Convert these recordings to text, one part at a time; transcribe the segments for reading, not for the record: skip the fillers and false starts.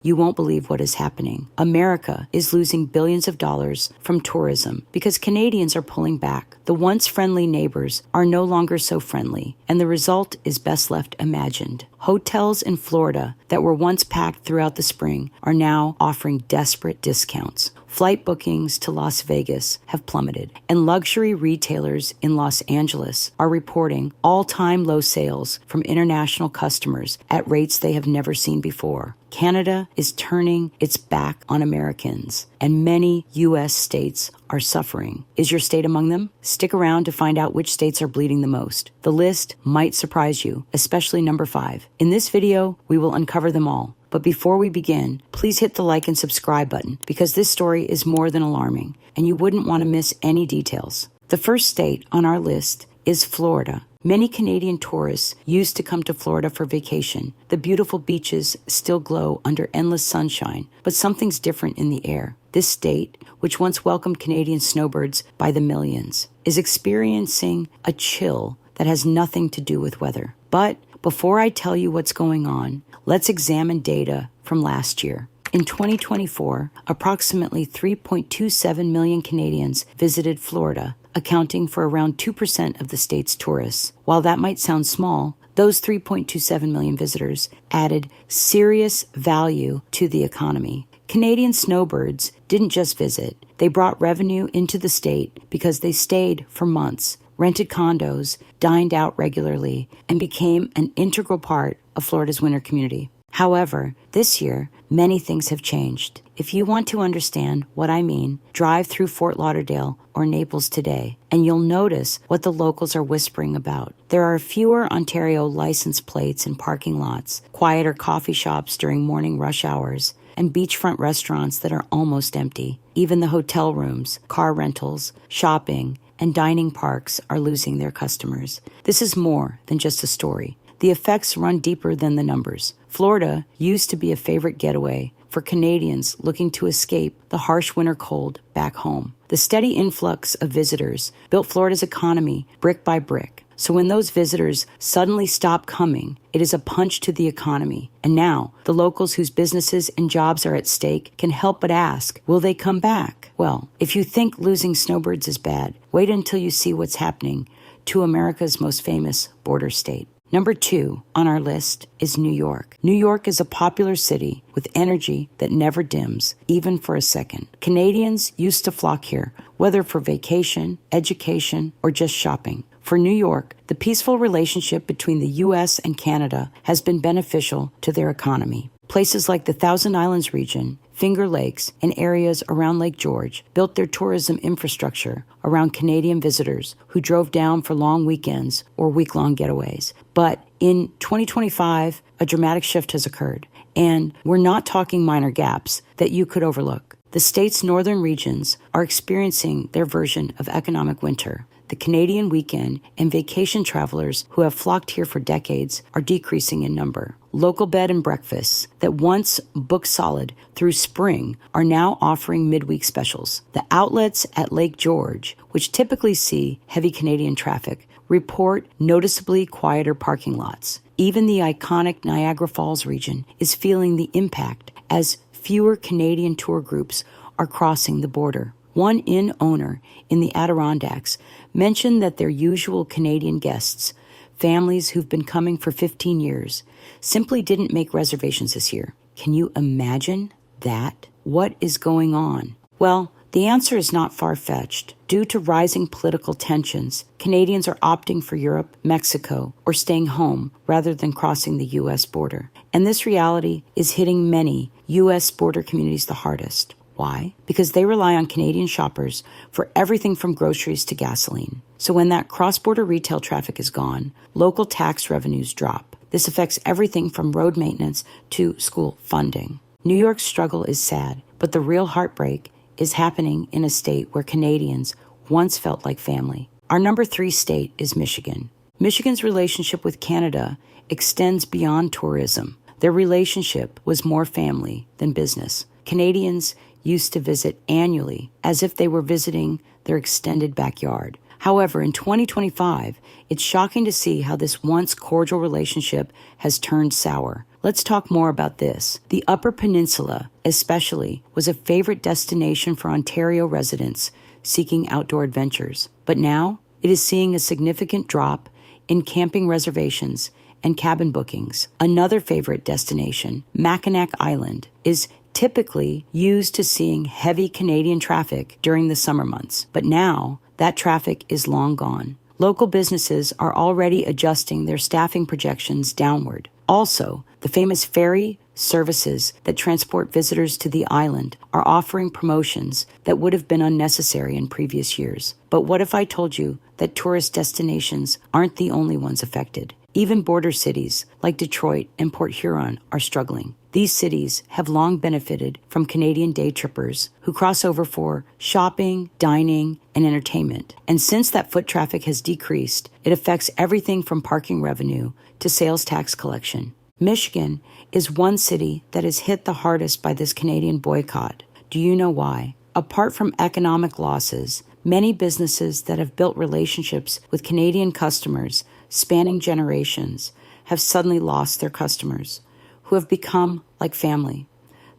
You won't believe what is happening. America is losing billions of dollars from tourism because Canadians are pulling back. The once friendly neighbors are no longer so friendly, and the result is best left imagined. Hotels in Florida that were once packed throughout the spring are now offering desperate discounts. Flight bookings to Las Vegas have plummeted, and luxury retailers in Los Angeles are reporting all-time low sales from international customers at rates they have never seen before. Canada is turning its back on Americans, and many U.S. states are suffering. Is your state among them? Stick around to find out which states are bleeding the most. The list might surprise you, especially number 5. In this video, we will uncover them all. But before we begin, please hit the like and subscribe button because this story is more than alarming, and you wouldn't want to miss any details. The first state on our list is Florida. Many Canadian tourists used to come to Florida for vacation. The beautiful beaches still glow under endless sunshine, but something's different in the air. This state, which once welcomed Canadian snowbirds by the millions, is experiencing a chill that has nothing to do with weather. But before I tell you what's going on, let's examine data from last year. In 2024, approximately 3.27 million Canadians visited Florida, accounting for around 2% of the state's tourists. While that might sound small, those 3.27 million visitors added serious value to the economy. Canadian snowbirds didn't just visit. They brought revenue into the state because they stayed for months, rented condos, dined out regularly, and became an integral part of Florida's winter community. However, this year, many things have changed. If you want to understand what I mean, drive through Fort Lauderdale or Naples today, and you'll notice what the locals are whispering about. There are fewer Ontario license plates in parking lots, quieter coffee shops during morning rush hours, and beachfront restaurants that are almost empty. Even the hotel rooms, car rentals, shopping, and dining parks are losing their customers. This is more than just a story. The effects run deeper than the numbers. Florida used to be a favorite getaway for Canadians looking to escape the harsh winter cold back home. The steady influx of visitors built Florida's economy brick by brick. So when those visitors suddenly stop coming, it is a punch to the economy. And now, the locals whose businesses and jobs are at stake can help but ask, will they come back? Well, if you think losing snowbirds is bad, wait until you see what's happening to America's most famous border state. Number 2 on our list is New York. New York is a popular city with energy that never dims, even for a second. Canadians used to flock here, whether for vacation, education, or just shopping. For New York, the peaceful relationship between the U.S. and Canada has been beneficial to their economy. Places like the Thousand Islands region, Finger Lakes, and areas around Lake George built their tourism infrastructure around Canadian visitors who drove down for long weekends or week-long getaways. But in 2025, a dramatic shift has occurred, and we're not talking minor gaps that you could overlook. The state's northern regions are experiencing their version of economic winter. The Canadian weekend and vacation travelers who have flocked here for decades are decreasing in number. Local bed and breakfasts that once booked solid through spring are now offering midweek specials. The outlets at Lake George, which typically see heavy Canadian traffic, report noticeably quieter parking lots. Even the iconic Niagara Falls region is feeling the impact as fewer Canadian tour groups are crossing the border. One inn owner in the Adirondacks mentioned that their usual Canadian guests, families who've been coming for 15 years, simply didn't make reservations this year. Can you imagine that? What is going on? Well, the answer is not far-fetched. Due to rising political tensions, Canadians are opting for Europe, Mexico, or staying home rather than crossing the U.S. border. And this reality is hitting many U.S. border communities the hardest. Why? Because they rely on Canadian shoppers for everything from groceries to gasoline. So when that cross-border retail traffic is gone, local tax revenues drop. This affects everything from road maintenance to school funding. New York's struggle is sad, but the real heartbreak is happening in a state where Canadians once felt like family. Our number 3 state is Michigan. Michigan's relationship with Canada extends beyond tourism. Their relationship was more family than business. Canadians used to visit annually as if they were visiting their extended backyard. However, in 2025, it's shocking to see how this once cordial relationship has turned sour. Let's talk more about this. The Upper Peninsula, especially, was a favorite destination for Ontario residents seeking outdoor adventures. But now, it is seeing a significant drop in camping reservations and cabin bookings. Another favorite destination, Mackinac Island, is typically used to seeing heavy Canadian traffic during the summer months. But now, that traffic is long gone. Local businesses are already adjusting their staffing projections downward. Also, the famous ferry services that transport visitors to the island are offering promotions that would have been unnecessary in previous years. But what if I told you that tourist destinations aren't the only ones affected? Even border cities like Detroit and Port Huron are struggling. These cities have long benefited from Canadian day trippers who cross over for shopping, dining, and entertainment. And since that foot traffic has decreased, it affects everything from parking revenue to sales tax collection. Michigan is one city that is hit the hardest by this Canadian boycott. Do you know why? Apart from economic losses, many businesses that have built relationships with Canadian customers spanning generations have suddenly lost their customers, who have become like family.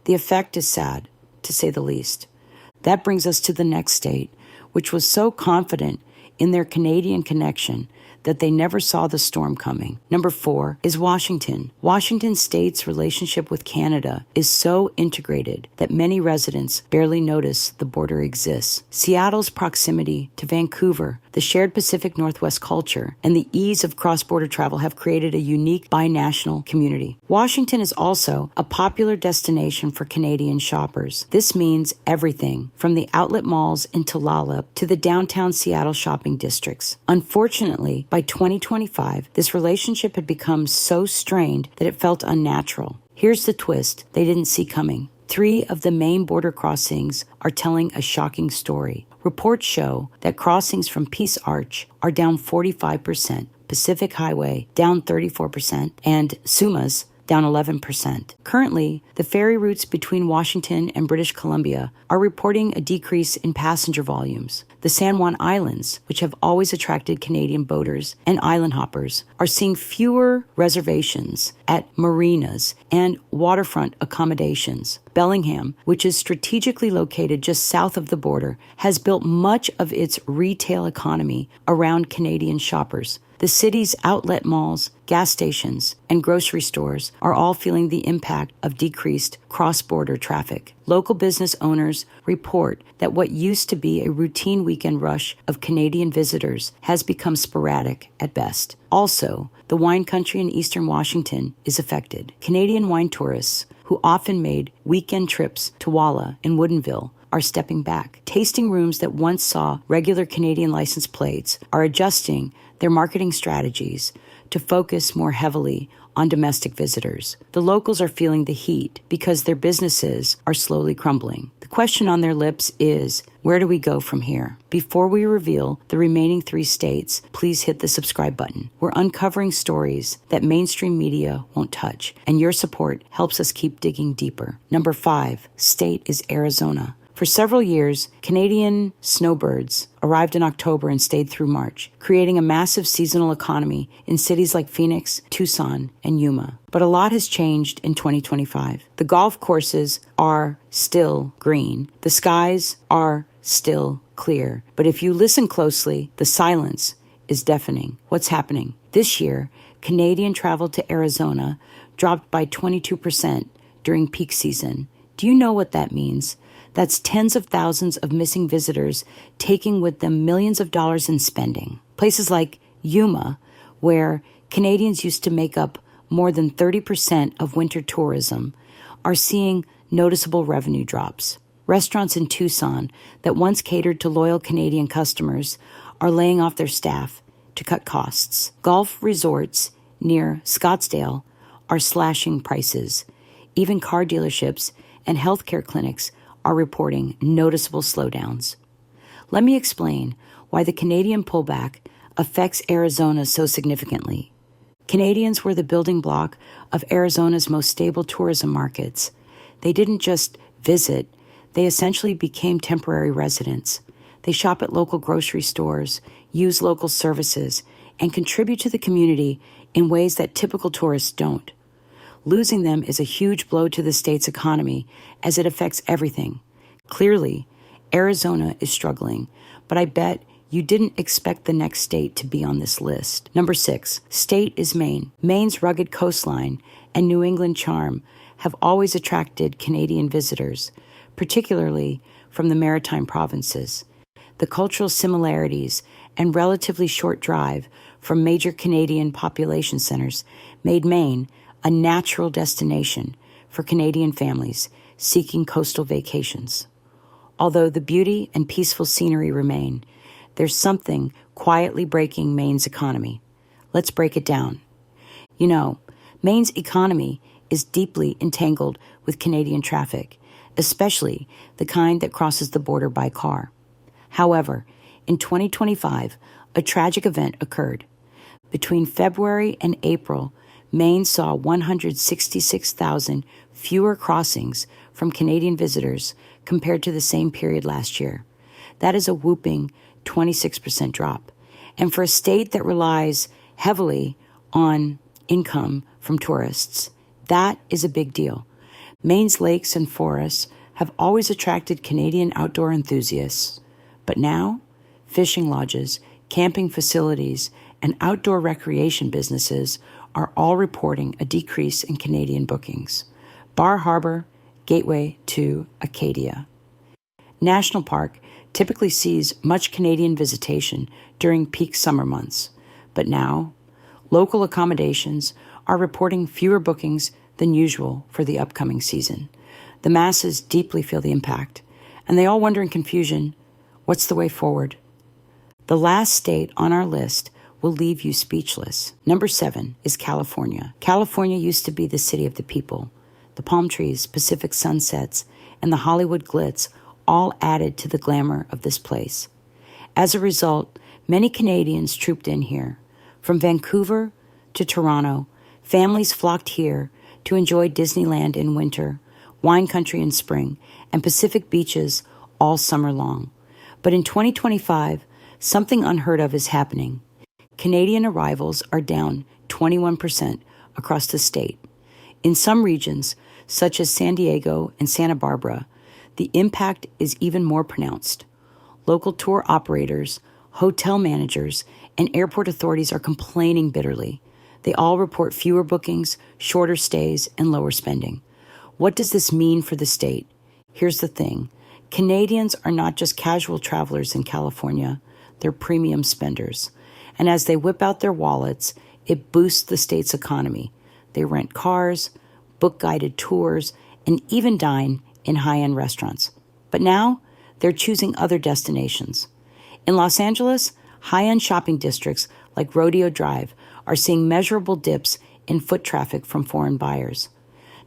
The effect is sad, to say the least. That brings us to the next state, which was so confident in their Canadian connection that they never saw the storm coming. Number 4 is Washington. Washington State's relationship with Canada is so integrated that many residents barely notice the border exists. Seattle's proximity to Vancouver, the shared Pacific Northwest culture, and the ease of cross-border travel have created a unique binational community. Washington is also a popular destination for Canadian shoppers. This means everything from the outlet malls in Tulalip to the downtown Seattle shopping districts. Unfortunately, by 2025, this relationship had become so strained that it felt unnatural. Here's the twist they didn't see coming. 3 of the main border crossings are telling a shocking story. Reports show that crossings from Peace Arch are down 45%, Pacific Highway down 34%, and Sumas down 11%. Currently, the ferry routes between Washington and British Columbia are reporting a decrease in passenger volumes. The San Juan Islands, which have always attracted Canadian boaters and island hoppers, are seeing fewer reservations at marinas and waterfront accommodations. Bellingham, which is strategically located just south of the border, has built much of its retail economy around Canadian shoppers. The city's outlet malls, gas stations, and grocery stores are all feeling the impact of decreased cross-border traffic. Local business owners report that what used to be a routine weekend rush of Canadian visitors has become sporadic at best. Also, the wine country in eastern Washington is affected. Canadian wine tourists, who often made weekend trips to Walla and Woodinville, are stepping back. Tasting rooms that once saw regular Canadian license plates are adjusting their marketing strategies to focus more heavily on domestic visitors. The locals are feeling the heat because their businesses are slowly crumbling. The question on their lips is, where do we go from here? Before we reveal the remaining 3 states, please hit the subscribe button. We're uncovering stories that mainstream media won't touch, and your support helps us keep digging deeper. Number 5 state is Arizona. For several years, Canadian Snowbirds arrived in October and stayed through March, creating a massive seasonal economy in cities like Phoenix, Tucson, and Yuma. But a lot has changed in 2025. The golf courses are still green. The skies are still clear. But if you listen closely, the silence is deafening. What's happening? This year, Canadian travel to Arizona dropped by 22% during peak season. Do you know what that means? That's tens of thousands of missing visitors taking with them millions of dollars in spending. Places like Yuma, where Canadians used to make up more than 30% of winter tourism, are seeing noticeable revenue drops. Restaurants in Tucson that once catered to loyal Canadian customers are laying off their staff to cut costs. Golf resorts near Scottsdale are slashing prices. Even car dealerships and healthcare clinics are reporting noticeable slowdowns. Let me explain why the Canadian pullback affects Arizona so significantly. Canadians were the building block of Arizona's most stable tourism markets. They didn't just visit, they essentially became temporary residents. They shop at local grocery stores, use local services, and contribute to the community in ways that typical tourists don't. Losing them is a huge blow to the state's economy as it affects everything. Clearly, Arizona is struggling, but I bet you didn't expect the next state to be on this list. Number 6, state is Maine. Maine's rugged coastline and New England charm have always attracted Canadian visitors, particularly from the maritime provinces. The cultural similarities and relatively short drive from major Canadian population centers made Maine a natural destination for Canadian families seeking coastal vacations. Although the beauty and peaceful scenery remain, there's something quietly breaking Maine's economy. Let's break it down. You know, Maine's economy is deeply entangled with Canadian traffic, especially the kind that crosses the border by car. However, in 2025, a tragic event occurred. Between February and April, Maine saw 166,000 fewer crossings from Canadian visitors compared to the same period last year. That is a whopping 26% drop. And for a state that relies heavily on income from tourists, that is a big deal. Maine's lakes and forests have always attracted Canadian outdoor enthusiasts. But now, fishing lodges, camping facilities, and outdoor recreation businesses are all reporting a decrease in Canadian bookings. Bar Harbor, gateway to Acadia. National Park typically sees much Canadian visitation during peak summer months, but now, local accommodations are reporting fewer bookings than usual for the upcoming season. The masses deeply feel the impact, and they all wonder in confusion, what's the way forward? The last state on our list will leave you speechless. Number 7 is California. California used to be the city of the people. The palm trees, Pacific sunsets, and the Hollywood glitz all added to the glamour of this place. As a result, many Canadians trooped in here. From Vancouver to Toronto, families flocked here to enjoy Disneyland in winter, wine country in spring, and Pacific beaches all summer long. But in 2025, something unheard of is happening. Canadian arrivals are down 21% across the state. In some regions, such as San Diego and Santa Barbara, the impact is even more pronounced. Local tour operators, hotel managers, and airport authorities are complaining bitterly. They all report fewer bookings, shorter stays, and lower spending. What does this mean for the state? Here's the thing. Canadians are not just casual travelers in California, they're premium spenders. And as they whip out their wallets, it boosts the state's economy. They rent cars, book guided tours, and even dine in high-end restaurants. But now, they're choosing other destinations. In Los Angeles, high-end shopping districts like Rodeo Drive are seeing measurable dips in foot traffic from foreign buyers.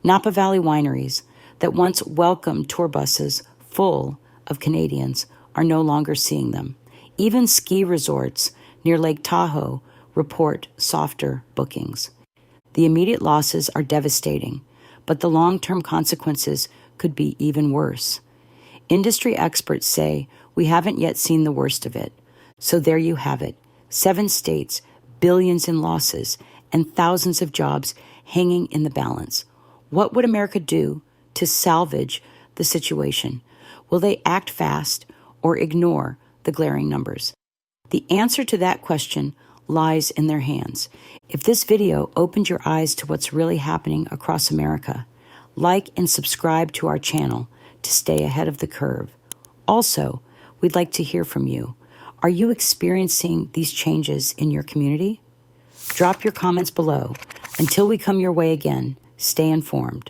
Napa Valley wineries that once welcomed tour buses full of Canadians are no longer seeing them. Even ski resorts near Lake Tahoe report softer bookings. The immediate losses are devastating, but the long-term consequences could be even worse. Industry experts say we haven't yet seen the worst of it. So there you have it. 7 states, billions in losses, and thousands of jobs hanging in the balance. What would America do to salvage the situation? Will they act fast or ignore the glaring numbers? The answer to that question lies in their hands. If this video opened your eyes to what's really happening across America, like and subscribe to our channel to stay ahead of the curve. Also, we'd like to hear from you. Are you experiencing these changes in your community? Drop your comments below. Until we come your way again, stay informed.